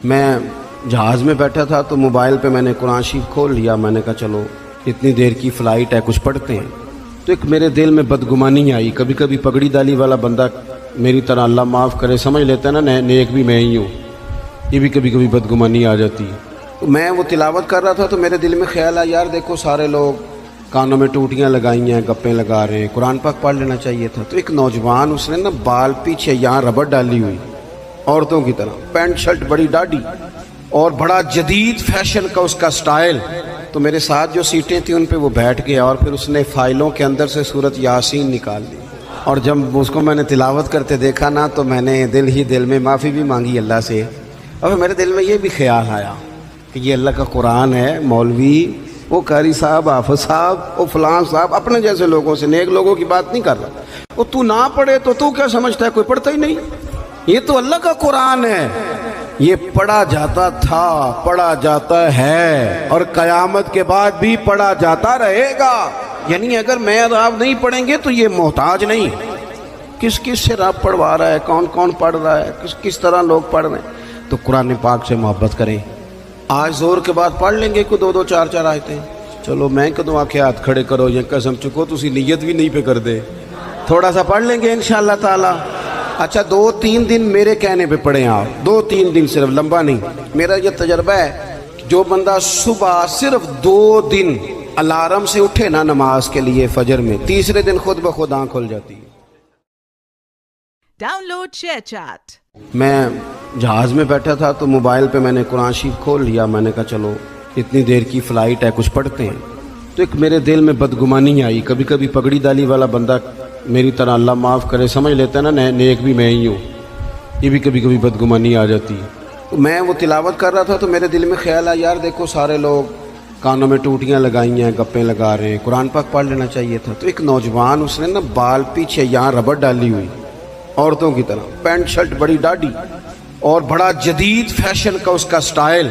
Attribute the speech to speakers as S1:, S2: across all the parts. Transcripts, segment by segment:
S1: میں جہاز میں بیٹھا تھا تو موبائل پہ میں نے قرآن شریف کھول لیا. میں نے کہا چلو اتنی دیر کی فلائٹ ہے کچھ پڑھتے ہیں. تو ایک میرے دل میں بدگمانی آئی. کبھی کبھی پگڑی ڈالی والا بندہ میری طرح اللہ معاف کرے سمجھ لیتا ہے نا نیک بھی میں ہی ہوں. یہ بھی کبھی کبھی بدگمانی آ جاتی ہے. تو میں وہ تلاوت کر رہا تھا تو میرے دل میں خیال آیا یار دیکھو سارے لوگ کانوں میں ٹوٹیاں لگائی ہیں گپیں لگا رہے ہیں, قرآن پاک پڑھ لینا چاہیے تھا. تو ایک نوجوان اس نے نا بال پیچھے یہاں ربڑ ڈالی ہوئی عورتوں کی طرح, پینٹ شرٹ بڑی ڈاڑھی اور بڑا جدید فیشن کا اس کا سٹائل. تو میرے ساتھ جو سیٹیں تھیں ان پہ وہ بیٹھ گیا اور پھر اس نے فائلوں کے اندر سے سورۃ یاسین نکال لی. اور جب اس کو میں نے تلاوت کرتے دیکھا نا تو میں نے دل میں معافی بھی مانگی اللہ سے. اور میرے دل میں یہ بھی خیال آیا کہ یہ اللہ کا قرآن ہے, مولوی وہ قاری صاحب حافظ صاحب وہ فلان صاحب اپنے جیسے لوگوں سے نیک لوگوں کی بات نہیں کر رہا. وہ تو نہ پڑھے تو کیا سمجھتا ہے, کوئی پڑھتا ہی نہیں. یہ تو اللہ کا قرآن ہے, یہ پڑھا جاتا تھا, پڑھا جاتا ہے اور قیامت کے بعد بھی پڑھا جاتا رہے گا. یعنی اگر میں اور آپ نہیں پڑھیں گے تو یہ محتاج نہیں. کس سے رب پڑھوا رہا ہے, کون کون پڑھ رہا ہے, کس طرح لوگ پڑھ رہے ہیں. تو قرآن پاک سے محبت کریں. آج زور کے بعد پڑھ لیں گے کوئی 2 4 آیتیں. چلو میں کدوں آکھے ہاتھ کھڑے کرو یا قسم چکو تسی نیت بھی نہیں پہ کر دے, تھوڑا سا پڑھ لیں گے انشاءاللہ تعالی. اچھا 2-3 دن میرے کہنے پہ پڑھیں آپ, 2-3 دن صرف, لمبا نہیں. میرا یہ تجربہ ہے جو بندہ صبح صرف 2 دن الارم سے اٹھے نا نماز کے لیے فجر میں, تیسرے دن خود بخود آنکھ کھل جاتی ہے.
S2: Download share chat.
S1: میں جہاز میں بیٹھا تھا تو موبائل پہ میں نے قرآن شریف کھول لیا. میں نے کہا چلو اتنی دیر کی فلائٹ ہے کچھ پڑھتے ہیں. تو ایک میرے دل میں بدگمانی آئی. کبھی کبھی پگڑی ڈالی والا بندہ میری طرح اللہ معاف کرے سمجھ لیتا ہے نا نیک بھی میں ہی ہوں. یہ بھی کبھی کبھی بدگمانی آ جاتی ہے. تو میں وہ تلاوت کر رہا تھا تو میرے دل میں خیال آیا یار دیکھو سارے لوگ کانوں میں ٹوٹیاں لگائی ہیں گپیں لگا رہے ہیں, قرآن پاک پڑھ لینا چاہیے تھا. تو ایک نوجوان اس نے نا بال پیچھے یہاں ربڑ ڈالی ہوئی عورتوں کی طرح, پینٹ شرٹ بڑی ڈاڑھی اور بڑا جدید فیشن کا اس کا سٹائل.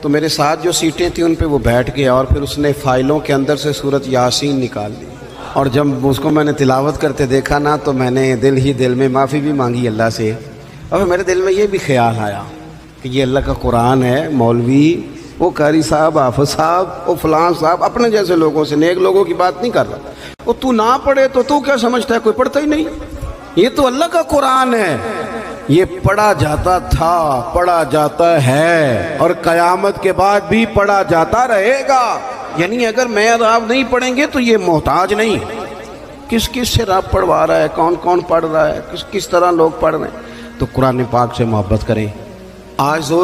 S1: تو میرے ساتھ جو سیٹیں تھیں ان پہ وہ بیٹھ گیا اور پھر اس نے فائلوں کے اندر سے سورۃ یاسین نکال لی. اور جب اس کو میں نے تلاوت کرتے دیکھا نا تو میں نے دل میں معافی بھی مانگی اللہ سے. اور میرے دل میں یہ بھی خیال آیا کہ یہ اللہ کا قرآن ہے, مولوی وہ قاری صاحب حافظ صاحب وہ فلان صاحب اپنے جیسے لوگوں سے نیک لوگوں کی بات نہیں کر رہا. وہ تو نہ پڑھے تو کیا سمجھتا ہے, کوئی پڑھتا ہی نہیں. یہ تو اللہ کا قرآن ہے, یہ پڑھا جاتا تھا, پڑھا جاتا ہے اور قیامت کے بعد بھی پڑھا جاتا رہے گا. یعنی اگر میں اور آپ نہیں پڑھیں گے تو یہ محتاج نہیں. کس سے رب پڑھوا رہا ہے, کون کون پڑھ رہا ہے, کس طرح لوگ پڑھ رہے ہیں. تو قرآن پاک سے محبت کریں. آج زور